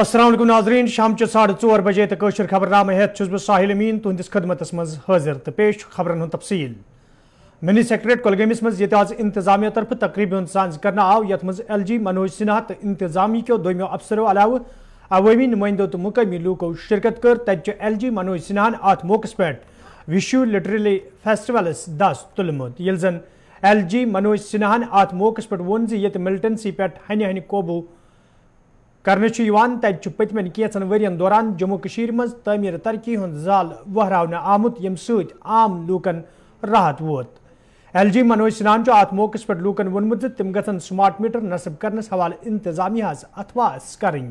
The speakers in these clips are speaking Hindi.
अस्सलाम वालेकुम नाज़रीन, शाम 4:30 बजे तक कशर खबरनामे हेत बह साहिल अमीन तुहंदिस खदमतस मज हाजिर तो पेश खबरन हूं तफसील। मिनी सेक्रेटरेट कुलगमिस मज आज इंतजामिया तरफ तकरीब सांझ करना आव यथ मज LG मनोज सिन्हा तो इंतजामी के दोमियो अफसरों अलाव अवामी नुमाइंदों तो मुकामी लूको शिरकत कर तज LG मनोज सिन्हान अत मौकस पे विशु लिटरली फेस्टिवल्स दस तुलमुत ये जन LG मनोज सिन्हान अत मौकस पे वोन ये मिलिटेंसी पे हन हन कोबू करने तज पतमन कैचन वरियन दौरान जम्मू कशीर मज तमीर तरक्की हुंद जाल वहरावन आमुत यम सत आम लूकन राहत वोत। LG मनोज सिन्हान अत मौकस पे लूकन वोनमुत तिम गन स्मार्ट मीटर नस्ब करनस हवाल इंतजामिया अथवास करें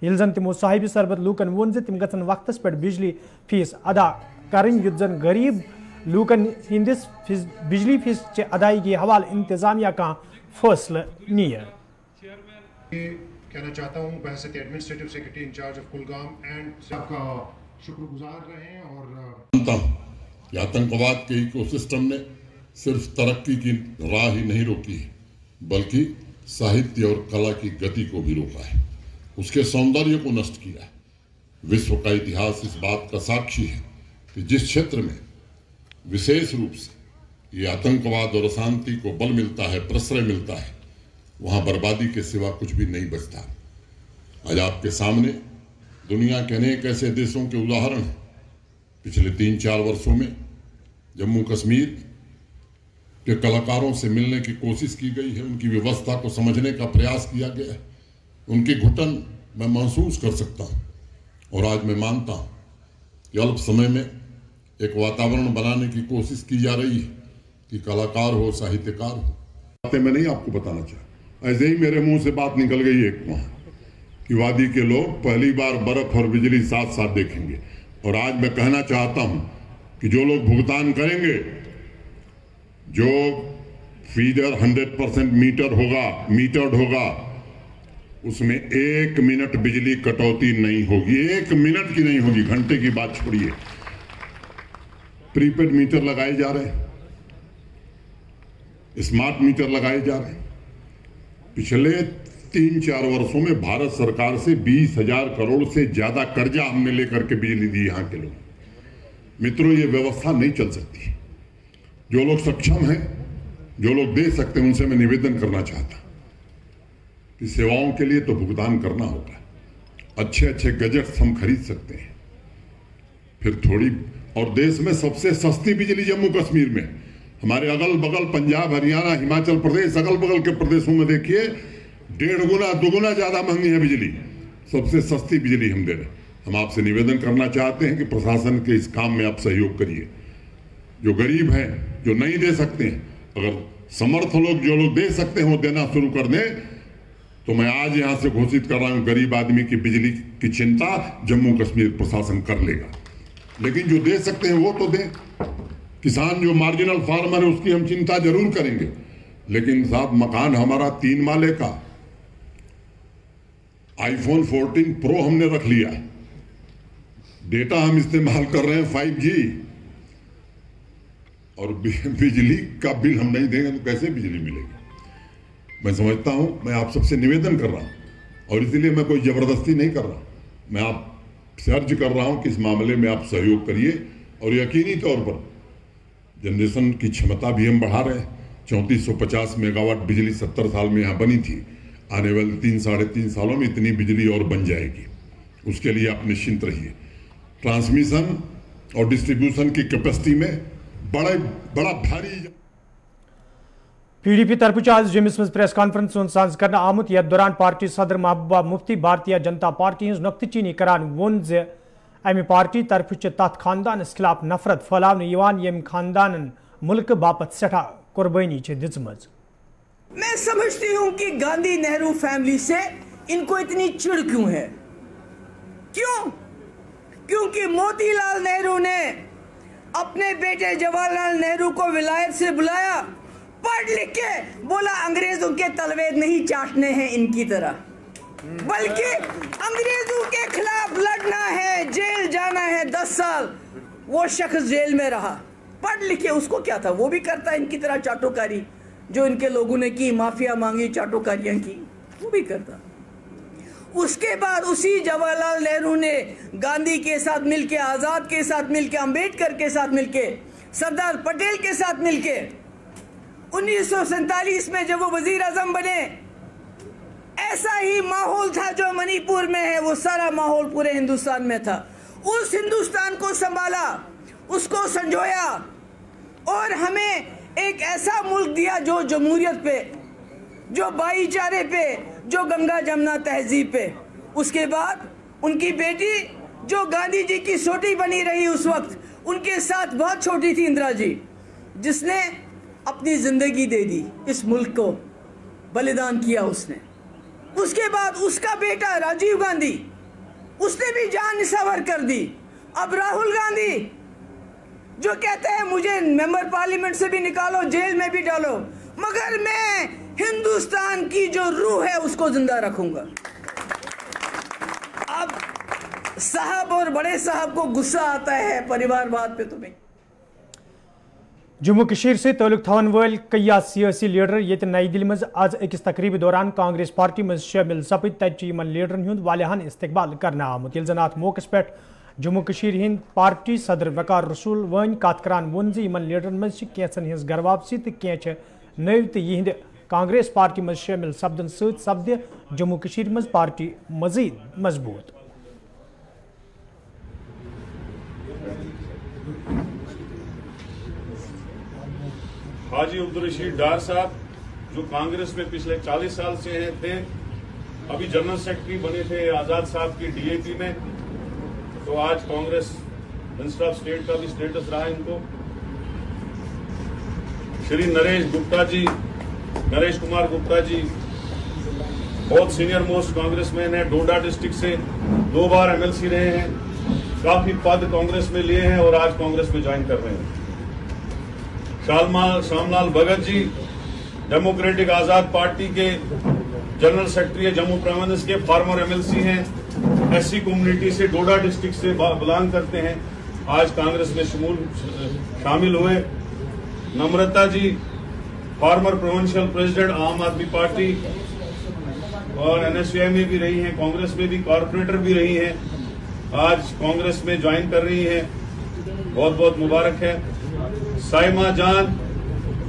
ये जन तिमो साहिब सरबत लूकन वोन तिम गन वक्तस पे बिजली फीस अदा करें युत जन गरीब लूकन हिंदिस बिजली फीस चे अदायगी हवाल इंतजामिया का फैसला निये। कहना चाहता हूँ बहसत administrative secretary incharge of Kulgam and आपका शुक्रगुजार रहे और आतंकवाद के इकोसिस्टम ने सिर्फ तरक्की की राह ही नहीं रोकी है बल्कि साहित्य और कला की गति को भी रोका है, उसके सौंदर्य को नष्ट किया है। विश्व का इतिहास इस बात का साक्षी है कि जिस क्षेत्र में विशेष रूप से ये आतंकवाद और अशांति को बल मिलता है, प्रश्रय मिलता है, वहां बर्बादी के सिवा कुछ भी नहीं बचता। आज आपके सामने दुनिया के अनेक ऐसे देशों के उदाहरण हैं। पिछले 3-4 वर्षों में जम्मू कश्मीर के कलाकारों से मिलने की कोशिश की गई है, उनकी व्यवस्था को समझने का प्रयास किया गया है। उनकी घुटन मैं महसूस कर सकता हूं और आज मैं मानता हूं कि अल्प समय में एक वातावरण बनाने की कोशिश की जा रही है कि कलाकार हो, साहित्यकार हो। बातें मैं नहीं आपको बताना चाहता, ऐसे ही मेरे मुंह से बात निकल गई एक वहां कि वादी के लोग पहली बार बर्फ और बिजली साथ साथ देखेंगे। और आज मैं कहना चाहता हूं कि जो लोग भुगतान करेंगे, जो फीडर 100% मीटर्ड होगा, उसमें 1 मिनट बिजली कटौती नहीं होगी, 1 मिनट की नहीं होगी, घंटे की बात छोड़िए। प्रीपेड मीटर लगाए जा रहे हैं, स्मार्ट मीटर लगाए जा रहे हैं। पिछले 3-4 वर्षों में भारत सरकार से 20,000 करोड़ से ज्यादा कर्जा हमने लेकर के बिजली दी यहां के लोग। मित्रों, ये व्यवस्था नहीं चल सकती। जो लोग सक्षम हैं, जो लोग दे सकते हैं, उनसे मैं निवेदन करना चाहता कि सेवाओं के लिए तो भुगतान करना होगा। अच्छे अच्छे गैजेट्स हम खरीद सकते हैं, फिर थोड़ी, और देश में सबसे सस्ती बिजली जम्मू कश्मीर में। हमारे अगल बगल पंजाब, हरियाणा, हिमाचल प्रदेश, अगल बगल के प्रदेशों में देखिए 1.5 गुना 2 गुना ज्यादा महंगी है बिजली। सबसे सस्ती बिजली हम दे रहे हैं। हम आपसे निवेदन करना चाहते हैं कि प्रशासन के इस काम में आप सहयोग करिए। जो गरीब हैं, जो नहीं दे सकते हैं, अगर समर्थ लोग, जो लोग दे सकते हैं, वो देना शुरू कर दें, तो मैं आज यहां से घोषित कर रहा हूं, गरीब आदमी की बिजली की चिंता जम्मू कश्मीर प्रशासन कर लेगा। लेकिन जो दे सकते हैं वो तो दें। किसान जो मार्जिनल फार्मर है, उसकी हम चिंता जरूर करेंगे। लेकिन साहब, मकान हमारा 3 माले का, iPhone 14 Pro हमने रख लिया, डेटा हम इस्तेमाल कर रहे हैं 5G, और बिजली का बिल हम नहीं देंगे तो कैसे बिजली मिलेगी। मैं समझता हूं, मैं आप सबसे निवेदन कर रहा हूं और इसलिए मैं कोई जबरदस्ती नहीं कर रहा, मैं आपसे अर्ज कर रहा हूं कि इस मामले में आप सहयोग करिए। और यकीनी तौर पर जनरेशन की क्षमता भी हम बढ़ा रहे हैं। 3450 मेगावाट बिजली 70 साल में यहाँ बनी थी, आने वाले 3-3.5 सालों में इतनी बिजली और बन जाएगी। उसके लिए आप निश्चिंत रहिए। ट्रांसमिशन और डिस्ट्रीब्यूशन की कैपेसिटी में बड़ा भारी। PDP तरफ आज जम्मू मज प्रेस कॉन्फ्रेंस सांझ करना आमुत यथ दौरान पार्टी सदर महबूबा मुफ्ती भारतीय जनता पार्टी हज नुक्तचीनी करान वोन जे अमि पार्टी तरफ तथ खानदानस खिलाफ नफरत फैलावन यम खानदान मुल्क बापत सठा कुर्बानी दिजमज। मैं समझती हूं कि गांधी नेहरू फैमिली से इनको इतनी चिढ़ क्यों है। क्यों? क्योंकि मोतीलाल नेहरू ने अपने बेटे जवाहरलाल नेहरू को विलायत से बुलाया, पढ़ लिख के बोला अंग्रेजों के तलवे नहीं चाटने हैं इनकी तरह, बल्कि अंग्रेजों के खिलाफ लड़ना है, जेल जाना है 10 साल। वो शख्स जेल में रहा, पढ़ लिखे, उसको क्या था, वो भी करता इनकी तरह चाटोकारी जो इनके लोगों ने की, माफिया मांगी, चाटोकारियां की, वो भी करता। उसके बाद उसी जवाहरलाल नेहरू ने गांधी के साथ मिलके, आज़ाद के साथ मिलके, अंबेडकर के साथ मिलके, सरदार पटेल के साथ मिलके 1947 में जब वो वजीर आजम बने, ऐसा ही माहौल था जो मणिपुर में है, वो सारा माहौल पूरे हिंदुस्तान में था। उस हिंदुस्तान को संभाला, उसको संजोया और हमें एक ऐसा मुल्क दिया जो जमहूरियत पे, जो भाईचारे पे, जो गंगा जमुना तहजीब पे। उसके बाद उनकी बेटी जो गांधी जी की छोटी बनी रही उस वक्त, उनके साथ बहुत छोटी थी इंदिरा जी, जिसने अपनी जिंदगी दे दी, इस मुल्क को बलिदान किया उसने। उसके बाद उसका बेटा राजीव गांधी, उसने भी जान निछावर कर दी। अब राहुल गांधी जो कहते हैं मुझे मेंबर पार्लियामेंट से भी निकालो, जेल में भी डालो, मगर मैं हिंदुस्तान की जो रूह है उसको जिंदा रखूंगा। अब साहब और बड़े साहब को गुस्सा आता है परिवारवाद पे। तुम्हें जम्मू कश्मीर से ताल्लुक थवन वाल कई सियासी लीडर ये नई दिल्ली में आज अकिस तकरीब दौरान कांग्रेस पार्टी में शामिल सपद तत लीडरन हुंद वालियान इस्तकबाल करना आमुत। यिल जन अत मौके पे जम्मू कश्मीर हिंद पार्टी सदर वकार रसूल वन कत करान वोन ज लीडरन मज कैंचन हिंस घर वापसी तो कैं नव तो यिंद कांग्रेस पार्टी में शामिल सपदन सपद जम्मू कश्मीर मज पार्टी मजीद मजबूत। हाजी अब्दुल रशीद डार साहब जो कांग्रेस में पिछले 40 साल से थे, अभी जनरल सेक्रेटरी बने थे आजाद साहब की डीएपी में, तो आज कांग्रेस मिनिस्टर ऑफ स्टेट का भी स्टेटस रहा इनको। श्री नरेश कुमार गुप्ता जी बहुत सीनियर मोस्ट कांग्रेसमैन है, डोडा डिस्ट्रिक्ट से 2 बार एमएलसी रहे हैं, काफी पद कांग्रेस में लिए हैं और आज कांग्रेस में ज्वाइन कर रहे हैं। श्यामलाल भगत जी डेमोक्रेटिक आजाद पार्टी के जनरल सेक्रेटरी जम्मू प्रोविंस के, फॉर्मर एमएलसी हैं, एससी कम्युनिटी से डोडा डिस्ट्रिक्ट से बिलोंग करते हैं, आज कांग्रेस में शामिल हुए। नम्रता जी फॉर्मर प्रोविंशियल प्रेसिडेंट आम आदमी पार्टी और एनएसयूआई में भी रही हैं, कांग्रेस में भी कॉर्पोरेटर भी रही हैं, आज कांग्रेस में ज्वाइन कर रही हैं, बहुत बहुत मुबारक है। साइमा जान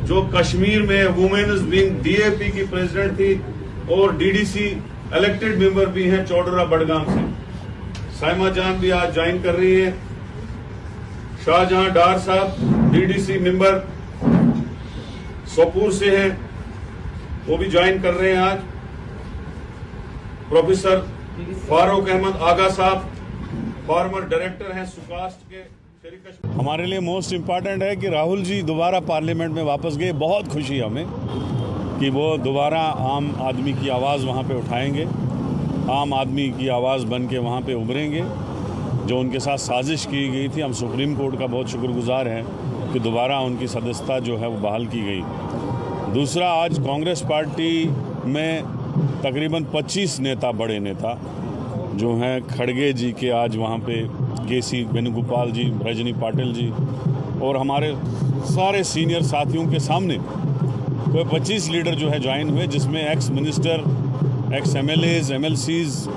जो कश्मीर में वुमेन्स विंग डीएपी की प्रेसिडेंट थी और डीडीसी इलेक्टेड मेंबर भी हैं चौडरा बड़गाम से, साइमा जान भी आज ज्वाइन कर रही है। शाहजहां डार साहब डीडीसी मेंबर सोपूर से हैं, वो भी ज्वाइन कर रहे हैं आज। प्रोफेसर फारूक अहमद आगा साहब फॉर्मर डायरेक्टर हैं सुकास्ट के। हमारे लिए मोस्ट इम्पॉर्टेंट है कि राहुल जी दोबारा पार्लियामेंट में वापस गए। बहुत खुशी हमें कि वो दोबारा आम आदमी की आवाज़ वहाँ पे उठाएंगे, आम आदमी की आवाज़ बन के वहाँ पे उभरेंगे। जो उनके साथ साजिश की गई थी, हम सुप्रीम कोर्ट का बहुत शुक्रगुजार हैं कि दोबारा उनकी सदस्यता जो है वो बहाल की गई। दूसरा, आज कांग्रेस पार्टी में तकरीबन 25 नेता, बड़े नेता जो हैं, खड़गे जी के आज वहाँ पे केसी वेणुगोपाल जी, रजनी पाटिल जी और हमारे सारे सीनियर साथियों के सामने कोई 25 लीडर जो है ज्वाइन हुए, जिसमें ex minister, x MLAs, MLCs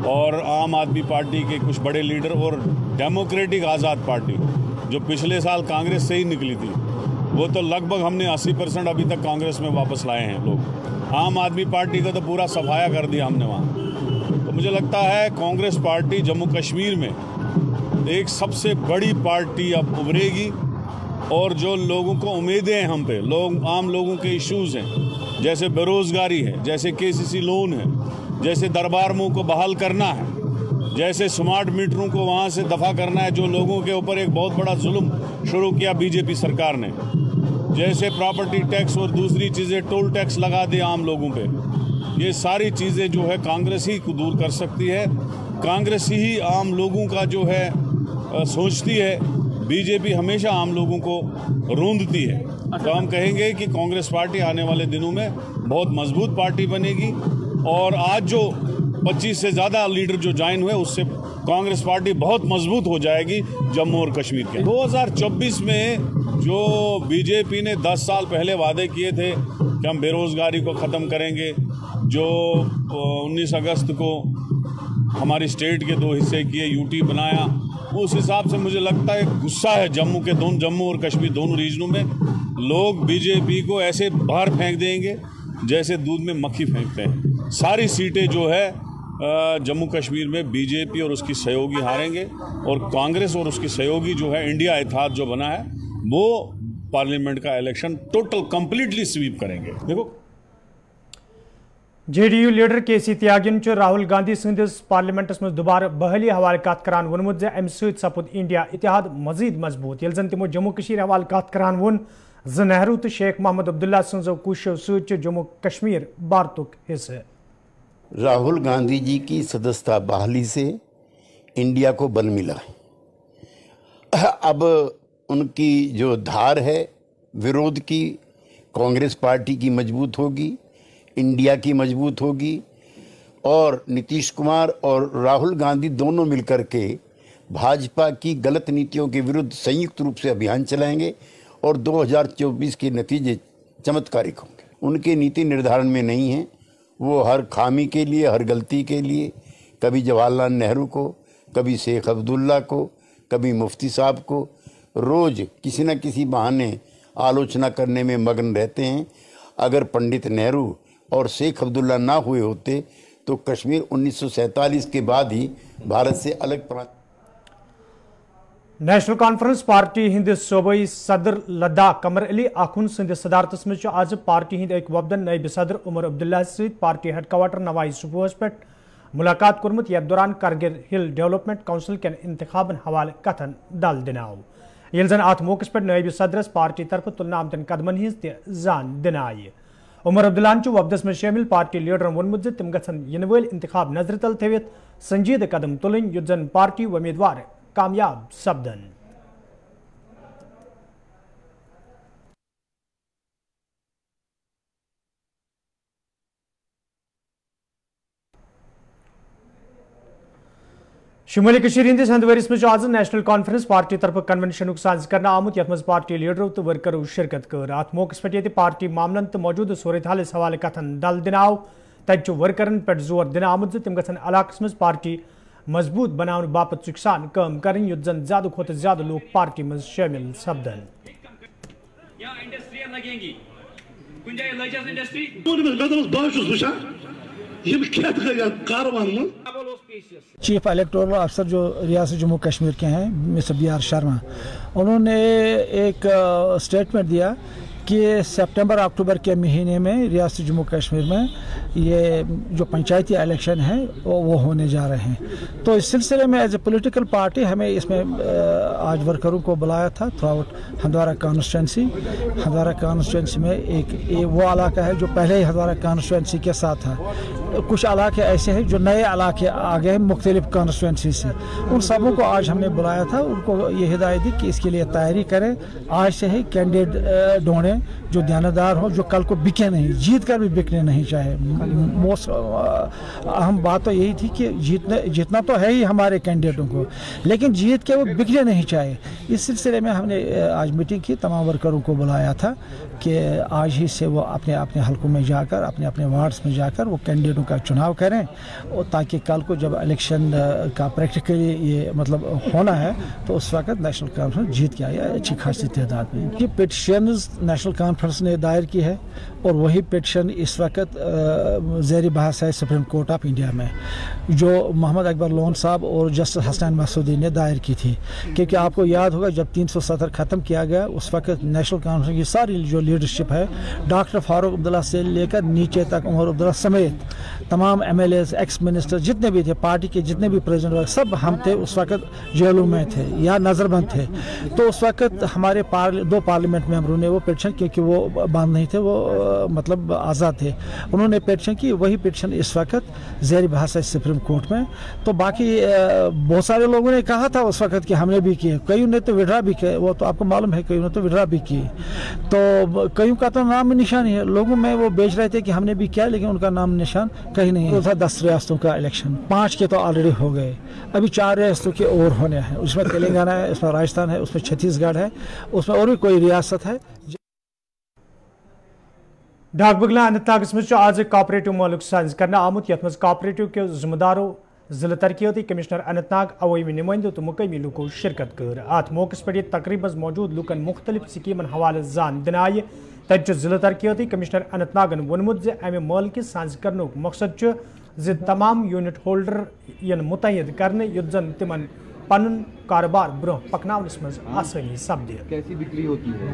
और आम आदमी पार्टी के कुछ बड़े लीडर और डेमोक्रेटिक आज़ाद पार्टी जो पिछले साल कांग्रेस से ही निकली थी, वो तो लगभग हमने 80% अभी तक कांग्रेस में वापस लाए हैं लोग। आम आदमी पार्टी का तो पूरा सफाया कर दिया हमने वहाँ। तो मुझे लगता है कांग्रेस पार्टी जम्मू कश्मीर में एक सबसे बड़ी पार्टी अब उभरेगी और जो लोगों को उम्मीदें हैं हम पे, आम लोगों के इश्यूज़ हैं, जैसे बेरोज़गारी है, जैसे केसीसी लोन है, जैसे दरबार मुँह को बहाल करना है, जैसे स्मार्ट मीटरों को वहाँ से दफ़ा करना है जो लोगों के ऊपर एक बहुत बड़ा जुल्म शुरू किया बीजेपी सरकार ने, जैसे प्रॉपर्टी टैक्स और दूसरी चीज़ें, टोल टैक्स लगा दे आम लोगों पे, ये सारी चीज़ें जो है कांग्रेस ही को दूर कर सकती है। कांग्रेस ही आम लोगों का जो है सोचती है, बीजेपी हमेशा आम लोगों को रूंधती है। तो हम कहेंगे कि कांग्रेस पार्टी आने वाले दिनों में बहुत मजबूत पार्टी बनेगी और आज जो 25 से ज़्यादा लीडर जो ज्वाइन हुए उससे कांग्रेस पार्टी बहुत मजबूत हो जाएगी जम्मू और कश्मीर के। 2024 में जो बीजेपी ने 10 साल पहले वादे किए थे कि हम बेरोजगारी को ख़त्म करेंगे, जो 19 अगस्त को हमारी स्टेट के 2 हिस्से किए, यूटी बनाया, उस हिसाब से मुझे लगता है गुस्सा है जम्मू और कश्मीर दोनों रीजनों में। लोग बीजेपी को ऐसे बाहर फेंक देंगे जैसे दूध में मक्खी फेंकते हैं। सारी सीटें जो है जम्मू कश्मीर में बीजेपी और उसकी सहयोगी हारेंगे, और कांग्रेस और उसकी सहयोगी जो है इंडिया इत्तेहाद जो बना है वो पार्लियामेंट का इलेक्शन टोटल कंप्लीटली स्वीप करेंगे। देखो, JDU लीडर KC त्यागिन राहुल गांधी संदिस पार्लियामेंटस में दोबारा बहाली हवाले कत करान वोनमुत जे अमि सत सपुद इंडिया इत्तेहाद मजीद मजबूत। येल जन तिमो जम्मू कश्मीर हवाले कत करान वोन ज नेहरू तो शेख मोहम्मद अब्दुल्ला सजो कोशिशों सत जम्मू कश्मीर भारतुक हिस्सा। राहुल गांधी जी की सदस्यता बहाली से इंडिया को बल मिला है। अब उनकी जो धार है विरोध की, कांग्रेस पार्टी की मजबूत होगी, इंडिया की मजबूत होगी, और नीतीश कुमार और राहुल गांधी दोनों मिलकर के भाजपा की गलत नीतियों के विरुद्ध संयुक्त रूप से अभियान चलाएंगे और 2024 के नतीजे चमत्कारिक होंगे। उनके नीति निर्धारण में नहीं है, वो हर खामी के लिए, हर गलती के लिए, कभी जवाहरलाल नेहरू को, कभी शेख अब्दुल्ला को, कभी मुफ्ती साहब को, रोज़ किसी न किसी बहाने आलोचना करने में मग्न रहते हैं। अगर पंडित नेहरू और शेख अब्दुल्ला ना हुए होते तो कश्मीर 1947 के बाद ही भारत से अलग प्रांत। नेशनल कॉन्फ्रेंस पार्टी हिंद सूबाई सदर लद्दाख कमर अली आखुन संद सदारतस में आज पार्टी हिंद एक वफदन नायब सदर उमर अब्दुल्ला सहित पार्टी हेडक्वार्टर नवाई सुबह पे मुलाकात कोर्मुत। यथ दौरान कारगिल हिल डेवलपमेंट काउंसिल के इंतखाबन हवाले कथन दल दिनाव। येल जन अत मौके पे नायब सदरस पार्टी तरफ तुलना आमतन कदमन हिंज जान दिन आय। उमर अब्दुल्ला वफदस में शामिल पार्टी लीडरन वोनमुत तिम गन इन वल इंतखाब नजर तल थवित संजीद कदम तुलन युत जन पार्टी उम्मीदवार कामयाब सपदन। शुमाली कशीर हिंदिस हंदवरिस में आज नेशनल कॉन्फ्रेंस पार्टी तरफ कन्वेंशन साज करना आमुत, यथ मज पार्टी लीडरों तो वर्करों शिरकत कर। अत मौके पे पार्टी मामलन तो मौजूद सूरत हालिस हवाले कथन दल दिनाव। तत वर्करन पे जोर दिन आमुत तिम गन इलाकस मज पार्टी मजबूत बनाने बापत सुखसान काम करें, युत जन ज्यादा खोत ज्यादा लोग पार्टी में शामिल सपदन। चीफ इलेक्टोरल अफसर जो रियासत जम्मू कश्मीर के हैं मिस्टर BR शर्मा, उन्होंने एक स्टेटमेंट दिया कि सितंबर अक्टूबर के महीने में रियासत जम्मू कश्मीर में ये जो पंचायती इलेक्शन है वो होने जा रहे हैं। तो इस सिलसिले में एज ए पॉलिटिकल पार्टी हमें इसमें आज वर्करों को बुलाया था through out Handwara constituency. Handwara constituency में एक वो इलाका है जो पहले ही हंदवारा कॉन्स्टिट्यूंसी के साथ था। कुछ इलाके ऐसे हैं जो नए इलाके आ गए मुख्तलिफ कॉन्स्टिट्यूंसी से, उन सबों को आज हमने बुलाया था। उनको ये हिदायत दी कि इसके लिए तैयारी करें, आज से ही कैंडिडेट ढूंढें जो ध्यानदार हो, जो कल को बिके नहीं, जीत कर भी बिकने नहीं चाहे। मोस्ट अहम बात तो यही थी कि जीतना तो है ही हमारे कैंडिडेटों को, लेकिन जीत के वो बिकने नहीं चाहे। इस सिलसिले में हमने आज मीटिंग की, तमाम वर्करों को बुलाया था कि आज ही से वो अपने अपने हलकों में जाकर, अपने अपने वार्ड्स में जाकर वो कैंडिडेटों का चुनाव करें, और ताकि कल को जब इलेक्शन का प्रैक्टिकली ये मतलब होना है तो उस वक्त नेशनल कॉन्फ्रेंस जीत के आए अच्छी खासी तादाद में। ये पिटिशन नेशनल कॉन्फ्रेंस ने दायर की है और वही पिटिशन इस वक्त ज़ेर बहस है सुप्रीम कोर्ट ऑफ इंडिया में, जो मोहम्मद अकबर लोन साहब और जस्टिस हसनैन मसूदी ने दायर की थी। क्योंकि आपको याद होगा जब 370 ख़त्म किया गया उस वक्त नेशनल कॉन्फ्रेंस की सारी जो लीडरशिप है, डॉक्टर फारूक अब्दुल्ला से लेकर नीचे तक उमर अब्दुल्ला समेत तमाम MLAs, एक्स मिनिस्टर जितने भी थे, पार्टी के जितने भी प्रेसिडेंट, सब हम थे उस वक्त जेलों में थे या नजरबंद थे। तो उस वक्त हमारे दो पार्लियामेंट मेंबरों ने वो पिटिशन, क्योंकि वो बंद नहीं थे, वो मतलब आज़ाद थे, उन्होंने पिटिशन की। वही पिटिशन इस वक्त ज़ेर बहस है सुप्रीम कोर्ट में। तो बाकी बहुत सारे लोगों ने कहा था उस वक्त कि हमने भी किए, कईयों ने तो विड्रा भी किए, वो तो आपको मालूम है, कईयों ने तो विड्रा भी किए। तो कईयों का तो नाम निशान है, लोगों में वो बेच रहे थे कि हमने भी किया, लेकिन उनका नाम निशान कहीं नहीं है। तो था 10 रियासतों का इलेक्शन, 5 के तो ऑलरेडी हो गए, अभी 4 रियासतों के और होने हैं। उसमें तेलंगाना है, उसमें राजस्थान है, उसमें छत्तीसगढ़ है, उसमें और भी कोई रियासत है। डाकबगला अनंतनागस मज आज कॉपरेटिव मालूक साइंस करना आमुत यथ मज कॉपरेटिव के जिम्मेदारों जिला तरक्याती कमिश्नर अनंतनाग अवामी नुमाइंदों तो मुकामी लूको शिरकत कर अत मौके पर तकरीब मौजूद लूकन मुख्तलिफ स्कीमन हवाले जान दिन आय तत जिला तरक्याती कमिश्नर अनंतनागन वोनमुत अमे माल कि साइंस करने मकसद तमाम यूनिट होल्डर यन मुतहद करने युद्ध जन तिमन पन कारोबार ब्रोह पकनावनस मज आसानी सपदे। कैसी बिक्री होती है?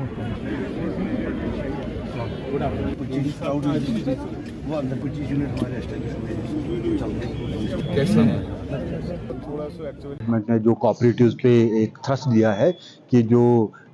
कैसे ने जो कॉपरेटिव्स पे एक थ्रस्ट दिया है कि जो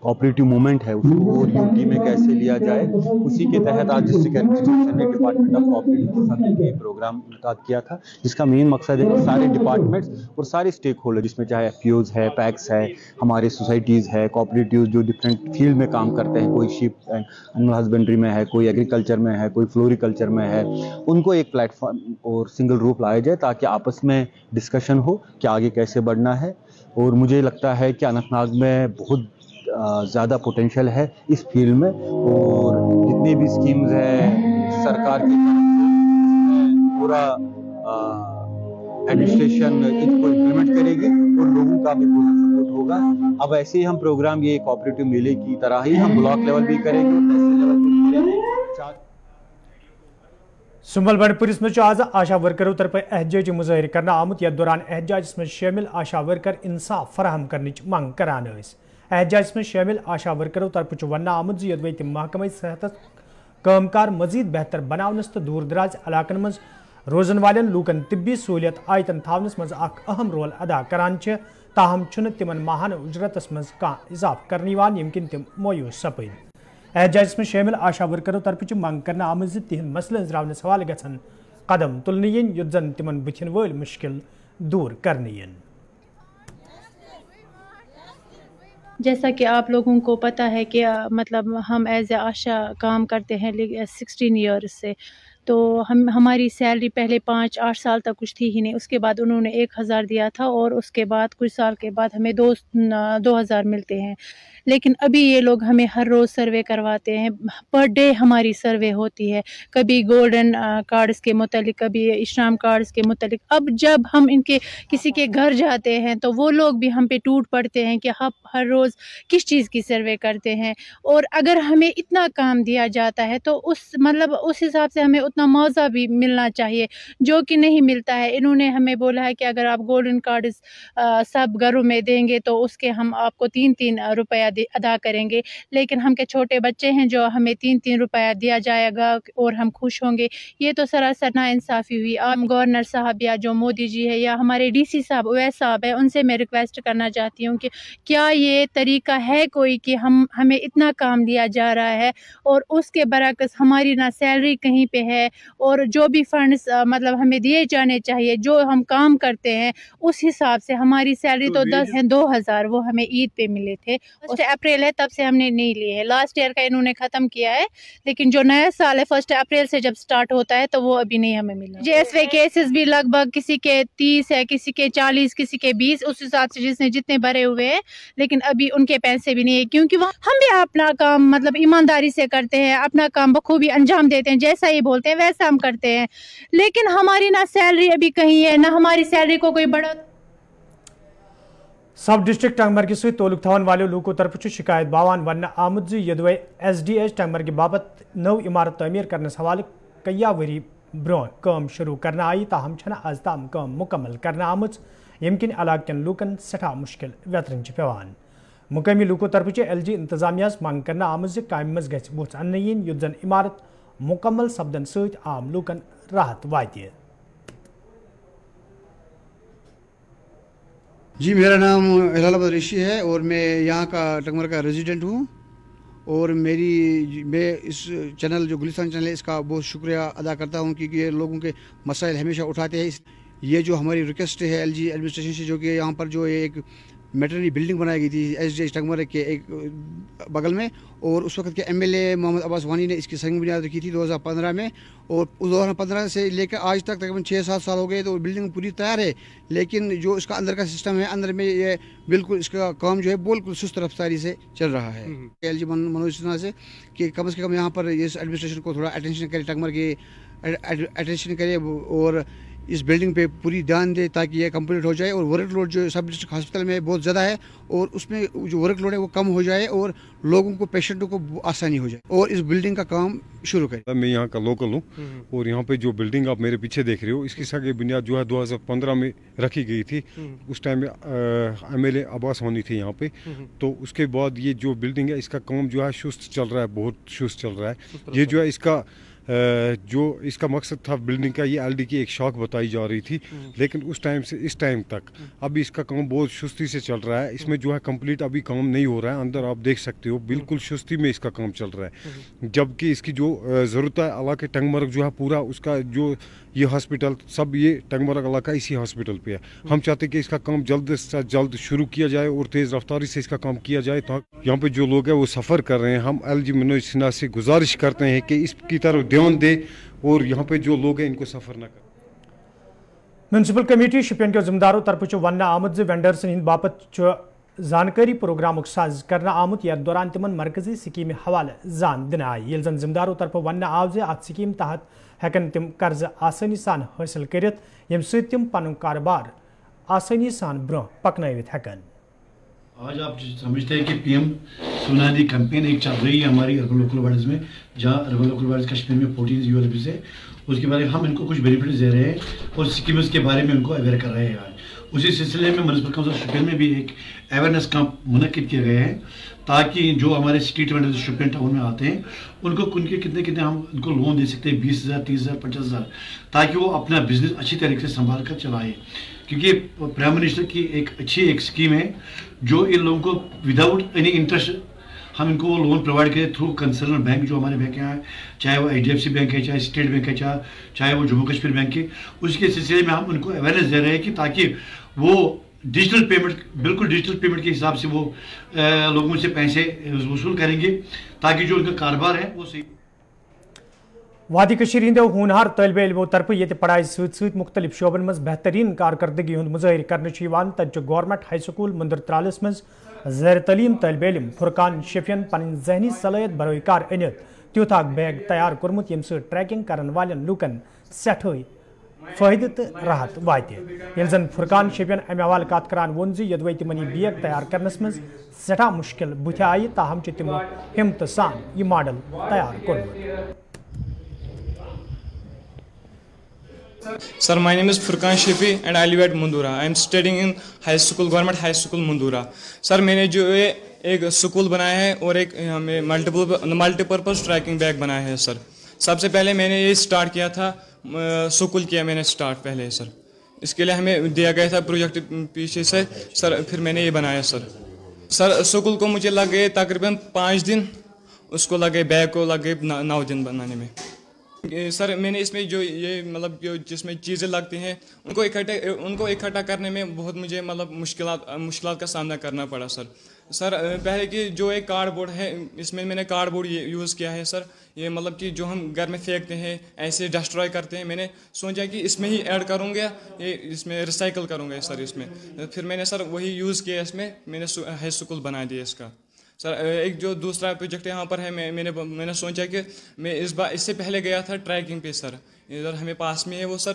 कॉपरेटिव मूवमेंट है उसको और यूटी में कैसे लिया जाए, उसी के तहत आज डिस्ट्रिक्ट एडमिनिस्ट्रेशन ने डिपार्टमेंट ऑफ कोऑपरेटिव के साथ ये प्रोग्राम मुनक़्क़द किया था, जिसका मेन मकसद है कि सारे डिपार्टमेंट्स और सारे स्टेक होल्डर, जिसमें चाहे एफपीओज है, पैक्स है, हमारे सोसाइटीज़ है, कोऑपरेटिव जो डिफरेंट फील्ड में काम करते हैं, कोई शिप एनिमल हस्बेंड्री में है, कोई एग्रीकल्चर में है, कोई फ्लोरिकल्चर में है, उनको एक प्लेटफॉर्म और सिंगल रूप लाया जाए ताकि आपस में डिस्कशन हो कि आगे कैसे बढ़ना है। और मुझे लगता है कि अनंतनाग में बहुत ज़्यादा पोटेंशियल है इस फील्ड में, और जितनी भी स्कीम्स हैं सरकार की तरफ से पूरा एडमिनिस्ट्रेशन इनको इम्प्लीमेंट करेगी और लोगों का भी पूरा सपोर्ट होगा। अब ऐसे ही हम प्रोग्राम ये कोऑपरेटिव मेले की तरह ही हम ब्लॉक लेवल भी करेंगे और तहसील लेवल भी करेंगे। सुंबल बंडपुरिस में आज आशा वर्करों तरफ एहतजाजी मुजाहिर करना आमुत यथ दौरान एहतजाज में शामिल आशा वर्कर इंसाफ फराहम करने मंग करान। एहतजाज में शामिल आशा वर्करों तरफ वन आमुत यद महकमा सेहत कामकार मजीद बेहतर बनावनस तो दूर दराज इलाकन मज रोजन वालन लूकन तिब्बी सहूलियत आयतन थावनस मज अहम रोल अदा करान, ताहम तिमन माहाना उजरतस मज इजाफ कर यमकिन तिम मायूस सपद। एहतजाज में शामिल आशा वर्करों तरफ मंग करना आमज तिहद मसलन अंजरावनस हवाले गछन कदम तुलने युद्ध जन तिमन बुथिन वल मुश्किल दूर करने। जैसा कि आप लोगों को पता है कि मतलब हम एज ए आशा काम करते हैं 16 ईयर्स से, तो हमारी सैलरी पहले 5-8 साल तक कुछ थी ही नहीं। उसके बाद उन्होंने 1000 दिया था और उसके बाद कुछ साल के बाद हमें 2000 मिलते हैं। लेकिन अभी ये लोग हमें हर रोज़ सर्वे करवाते हैं, पर डे हमारी सर्वे होती है, कभी गोल्डन कार्ड्स के मुतालिक, कभी इश्राम कार्ड्स के मुतालिक। अब जब हम इनके किसी के घर जाते हैं तो वो लोग भी हम पे टूट पड़ते हैं कि हम हर रोज़ किस चीज़ की सर्वे करते हैं, और अगर हमें इतना काम दिया जाता है तो उस हिसाब से हमें उतना मुआवजा भी मिलना चाहिए, जो कि नहीं मिलता है। इन्होंने हमें बोला है कि अगर आप गोल्डन कार्ड सब घरों में देंगे तो उसके हम आपको 3-3 रुपया अदा करेंगे, लेकिन हम के छोटे बच्चे हैं जो हमें 3-3 रुपया दिया जाएगा और हम खुश होंगे। ये तो सरासर नाइंसाफ़ी हुई। आप गवर्नर साहब या जो मोदी जी है या हमारे डीसी साहब उवैस साहब है, उनसे मैं रिक्वेस्ट करना चाहती हूँ कि क्या ये तरीका है कोई कि हमें इतना काम दिया जा रहा है और उसके बरअक्स हमारी ना सैलरी कहीं पे है, और जो भी फंड्स मतलब हमें दिए जाने चाहिए जो हम काम करते हैं उस हिसाब से हमारी सैलरी तो 2000 वो हमें ईद पे मिले थे। 1 अप्रैल है तब से हमने नहीं लिए हैं, लास्ट ईयर का इन्होंने ख़त्म किया है, लेकिन जो नया साल है 1 अप्रैल से जब स्टार्ट होता है तो वो अभी नहीं हमें मिला। जेएसवे केसेस भी लगभग किसी के 30 है, किसी के 40, किसी के 20, उस हिसाब से जिसने जितने भरे हुए हैं, लेकिन अभी उनके पैसे भी नहीं है, क्योंकि हम भी अपना काम मतलब ईमानदारी से करते हैं, अपना काम बखूबी अंजाम देते हैं, जैसा ये बोलते हैं वैसा हम करते हैं, लेकिन हमारी ना सैलरी अभी कहीं है ना हमारी सैलरी को कोई बड़ा। सब डिस्ट्रिक्ट टंगमर्गी सहित तोलुक थवन वाले लोगों तरफ शिकायत बावान वन आमुद यदवे SDH टंगमर्गी बाबत नव इमारत तमीर करने हवाले कया वरी ब्रोह काम शुरू करना आई, ताहम छना आज ताम काम मुकम्मल करना आमुज, यमकिन इलाकन लूकन सठा मुश्किल वेतरन पेवान। मुकामी लूकों तरफ LG इंतजामिया मांग करना आमुज काम मज गछ बुथ अन्न युद्ध जन इमारत मुकम्मल सपदन सहित आम लूकन राहत वायदे। जी, मेरा नाम हिलालाबाद ऋषि है और मैं यहाँ का टंगमर का रेजिडेंट हूँ, और मैं इस चैनल जो गुलिस्तान चैनल है इसका बहुत शुक्रिया अदा करता हूँ, क्योंकि ये लोगों के मसाइल हमेशा उठाते हैं। ये जो हमारी रिक्वेस्ट है LG एडमिनिस्ट्रेशन से, जो कि यहाँ पर जो एक मेटरनी बिल्डिंग बनाई गई थी SDH टंगमरग के एक बगल में, और उस वक्त के MLA मोहम्मद अब्बास वानी ने इसकी संग बुनियाद रखी थी 2015 में, और उस 2015 से लेकर आज तक तकरीबन 6-7 साल हो गए। तो बिल्डिंग पूरी तैयार है, लेकिन जो इसका अंदर का सिस्टम है, अंदर में ये बिल्कुल इसका काम जो है बिल्कुल सुस्त रफ्तारी से चल रहा है। LG मनोज सिन्हा से कि कम से कम यहाँ पर इस एडमिनिस्ट्रेशन को थोड़ा अटेंशन करे, टंगमरग के अटेंशन करे और इस बिल्डिंग पे पूरी ध्यान दे ताकि ये कंप्लीट हो जाए। और वर्कलोड जो सब डिस्ट्रिक्ट हॉस्पिटल में बहुत ज़्यादा है, और उसमें जो वर्कलोड है वो कम हो जाए और लोगों को, पेशेंटों को आसानी हो जाए, और इस बिल्डिंग का काम शुरू करें। मैं यहाँ का लोकल हूँ, और यहाँ पे जो बिल्डिंग आप मेरे पीछे देख रहे हो, इसकी सारी बुनियाद जो है 2015 में रखी गई थी। उस टाइम में MLA अब्बास वानी थे यहाँ पे। तो उसके बाद ये जो बिल्डिंग है, इसका काम जो है सुस्त चल रहा है, बहुत सुस्त चल रहा है। ये जो है इसका जो इसका मकसद था बिल्डिंग का, ये LD की एक शॉक बताई जा रही थी, लेकिन उस टाइम से इस टाइम तक अभी इसका काम बहुत सुस्ती से चल रहा है। इसमें जो है कंप्लीट अभी काम नहीं हो रहा है। अंदर आप देख सकते हो बिल्कुल सुस्ती में इसका काम चल रहा है, जबकि इसकी जो ज़रूरत है इलाके टंगमरग जो है पूरा उसका जो ये हॉस्पिटल सब ये टंगमरग इलाका इसी हॉस्पिटल पे है। हम चाहते हैं कि इसका काम जल्द से जल्द शुरू किया जाए और तेज़ रफ्तारी से इसका काम किया जाए, ताकि यहाँ पे जो लोग हैं वो सफ़र कर रहे हैं। हम LG मनोज सिन्हा से गुजारिश करते हैं कि इसकी तरफ ध्यान दे और यहाँ पे जो लोग हैं इनको सफ़र न करें। म्यूनसिपल कमेटी शुपियन के जिम्मेदारों तरफ वन आमद वेंडर्स हिंद बापत जानकारी प्रोग्राम साज करना आमुत या दौरान तिमन मरकजी स्कीम हवाले जान दिन आई। ये जन जिम्मेदारों तरफ वन आव जे अत स्कीम तहत हेकन तिम कर्ज आसानी सान हासिल करित यम सत तिम पन कारोबार आसानी सान ब्रोह पकनावित हेकन। आज आप समझते हैं कि PM सुनादी कैंपेन एक चल रही है हमारी अर्बन लोकल बॉडीज में, जहाँ अर्बन लोकल बॉडीज कश्मीर में 14 ULP से उसके बारे में हम इनको कुछ बेनिफिट्स दे रहे हैं और स्कीम्स के बारे में उनको अवेयर कर रहे हैं। उसी सिलसिले में म्युनिसिपल काउंसिल शुपियन में भी एक अवेयरनेस कैंप मुनक्किद किए गए हैं, ताकि जो हमारे स्ट्रीट वेंडर्स शुपियन टाउन में आते हैं उनको उनके कितने हम उनको लोन दे सकते हैं, 20,000, 30,000, 50,000, ताकि वो अपना बिजनेस अच्छी तरीके से संभाल कर चलाए। क्योंकि प्राइम मिनिस्टर की एक स्कीम है जो इन लोगों को विदाउट एनी इंटरेस्ट हम इनको वो लोन प्रोवाइड करें थ्रू कंसर्न बैंक, जो हमारे बैंक हैं, चाहे वो HDFC बैंक है, चाहे स्टेट बैंक है, चाहे वो जम्मू कश्मीर बैंक है। उसके सिलसिले में हम उनको अवेयरनेस दे रहे हैं कि ताकि वो डिजिटल पेमेंट, बिल्कुल डिजिटल पेमेंट के हिसाब से वो लोगों से पैसे वसूल करेंगे, ताकि जो उनका कारोबार है वो सही। वादी कशीर हिंदो हुनहार तलब इलमो तरफ ये पढ़ाई सत मुख्तलिफ शोबन मज बेहतरीन कारकर्दगी हुंद मुजाहिर करने तत गवर्नमेंट हाई स्कूल मंदिर त्रालस मज ज़ैर तलीम तलब इलम फुरकान शफियन पन जहनी सलाहियत बरोकार अनित तुथ बैग तैयार कोर्मुत यम सत ट्रैकिंग करन वालन लूकन सठे फायदे तो राहत वाते। ये जन फुरकान शफियन अमे हवाले कत करान वोन यदवे तिमन यह बैग तैयार करनस मज सठा मुश्किल बुथ आयि, ताहम तिमो हिम्मत सान यह मॉडल तैयार कोर्मुत। Sir, my name is Furkan Shafi and I live at Mundura. I am studying in high school, government high school Mundura. Sir, मैंने जो एक स्कूल बनाया है और एक हमें मल्टीपर्पज़ ट्रैकिंग बैग बनाया है सर। सबसे पहले मैंने ये स्टार्ट किया था, स्कूल किया मैंने स्टार्ट पहले सर। इसके लिए हमें दिया गया था प्रोजेक्ट पीछे से सर, फिर मैंने ये बनाया सर। सर स्कूल को मुझे लगे तकरीबन 5 दिन, उसको लगे बैग को लगे 9 दिन बनाने में। सर मैंने इसमें जो ये मतलब जो जिसमें चीज़ें लगती हैं उनको इकट्ठा करने में बहुत मुझे मतलब मुश्किलात का सामना करना पड़ा सर। सर पहले कि जो एक कार्डबोर्ड है, इसमें मैंने कार्डबोर्ड यूज़ किया है सर। ये मतलब कि जो हम घर में फेंकते हैं, ऐसे डिस्ट्रॉय करते हैं, मैंने सोचा कि इसमें ही ऐड करूँगा, ये इसमें रिसाइकल करूँगा सर इसमें। फिर मैंने सर वही यूज़ किया, इसमें मैंने हाई स्कूल बना दिया इसका। सर एक जो दूसरा प्रोजेक्ट यहाँ पर है, मैंने सोचा कि मैं इस बार इससे पहले गया था ट्रैकिंग पे सर, इधर हमें पास में है वो सर।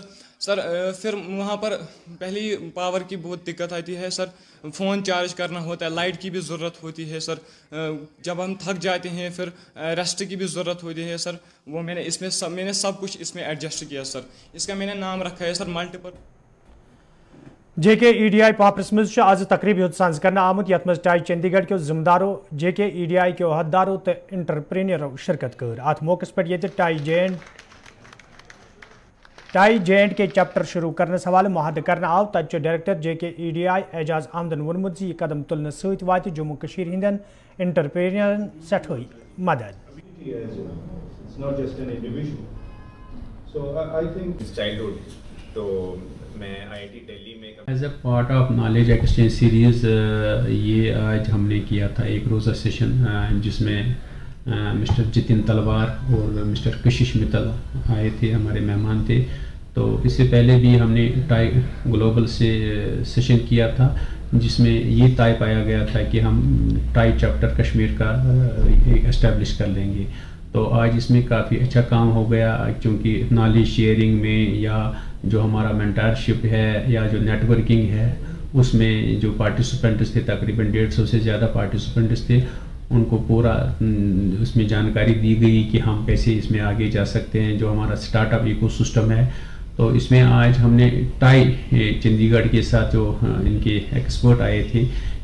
फिर वहाँ पर पहली पावर की बहुत दिक्कत आती है सर, फ़ोन चार्ज करना होता है, लाइट की भी ज़रूरत होती है सर। जब हम थक जाते हैं फिर रेस्ट की भी ज़रूरत होती है सर। वो मैंने सब कुछ इसमें एडजस्ट किया सर। इसका मैंने नाम रखा है सर मल्टीपर्पज़। JK EDI पापरस मज आज तकरीब साज कर आमुत यथ मज टाई चंडीगढ़ के जिम्मेदारों JK EDI के अहदारों तो इंटरप्रेन्यरों शिरकत कर। अत मौके पर ये टाई JND के चैप्टर शुरू करने हवाले मुहद कर आव। तत डायरेक्टर JK EDI एजाज अहमदन वोनमुत यह कदम तुलने सत वात जम्मू कशीर हिंदन इंटरप्रेन्यरन सठे मदद। So I think childhood, so मैं IIT दिल्ली में as a part of knowledge exchange series ये आज हमने किया था एक रोज़ा सेशन जिसमें मिस्टर जितिन तलवार और मिस्टर कशिश मित्तल आए थे, हमारे मेहमान थे। तो इससे पहले भी हमने टाई ग्लोबल से सेशन किया था जिसमें ये तय पाया गया था कि हम टाई चैप्टर कश्मीर का इस्टेब्लिश कर लेंगे। तो आज इसमें काफ़ी अच्छा काम हो गया क्योंकि नॉलेज शेयरिंग में या जो हमारा मेंटरशिप है या जो नेटवर्किंग है उसमें जो पार्टिसिपेंट्स थे तकरीबन 150 से ज़्यादा पार्टिसिपेंट्स थे, उनको पूरा उसमें जानकारी दी गई कि हम कैसे इसमें आगे जा सकते हैं। जो हमारा स्टार्टअप इकोसिस्टम है तो इसमें आज हमने टाई चंडीगढ़ के साथ जो इनके एक्सपर्ट आए थे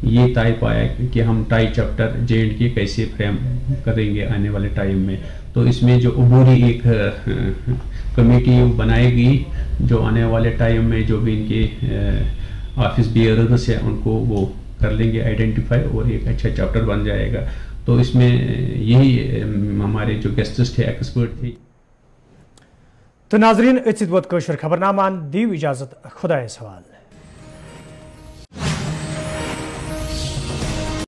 ये तय पाया कि हम टाई चैप्टर J&K कैसे फ्रेम करेंगे आने वाले टाइम में। तो इसमें जो अबूरी एक कमेटी बनाएगी जो आने वाले टाइम में जो भी इनके ऑफिस बियरर्स हैं उनको वो कर लेंगे आइडेंटिफाई और एक अच्छा चैप्टर बन जाएगा। तो इसमें यही हमारे जो गेस्ट्स थे एक्सपर्ट थे। तो नाजरीन खबरनामान दी इजाजत, खुदा सवाल।